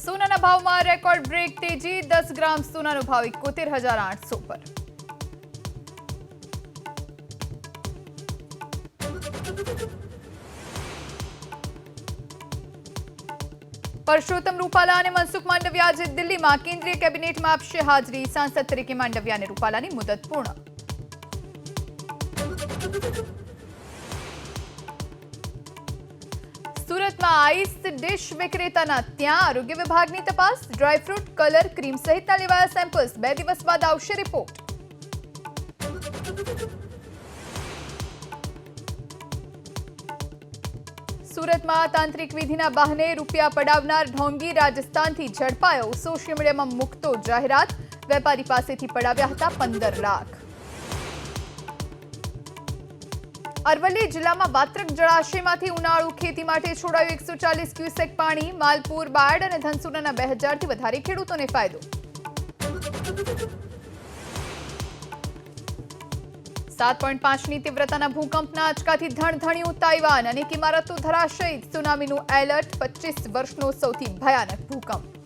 સોનાના ભાવમાં record break તેજી 10 ગ્રામ સોનાનો ભાવ 71,800 પર. પરસોત્તમ રૂપાલા અને મનસુખ માંડવિયા આજે દિલ્હીમાં કેન્દ્રીય કેબિનેટમાં આપશે હાજરી. સાંસદ તરીકે માંડવિયા અને રૂપાલાની મુદત પૂર્ણ. સુરતમાં આઈસ ડિશ વિક્રેતાના ત્યાં આરોગ્ય વિભાગની તપાસ. ડ્રાયફ્રૂટ, કલર, ક્રીમ સહિતના લેવાયા સેમ્પલ્સ. 2 દિવસ બાદ આવશે રિપોર્ટ. સુરતમાં તાંત્રિક વિધિના બહાને રૂપિયા પડાવનાર ઢોંગી રાજસ્થાનથી ઝડપાયો. સોશિયલ મીડિયામાં મૂકતો જાહેરાત. વેપારી પાસેથી પડાવ્યા હતા 15 લાખ. અરવલ્લી જિલ્લામાં વાત્રક જળાશયમાંથી ઉનાળુ ખેતી માટે છોડાયું 140 ક્યુસેક પાણી. માલપુર, બાયડ અને ધનસુરાના 2000થી વધારે ખેડૂતોને ફાયદો. 7.5ની તીવ્રતાના ભૂકંપના આંચકાથી ધણધણ્યું તાઇવાન. અનેક ઇમારતો ધરાશયી. સુનામીનું એલર્ટ. 25 વર્ષનો સૌથી ભયાનક ભૂકંપ.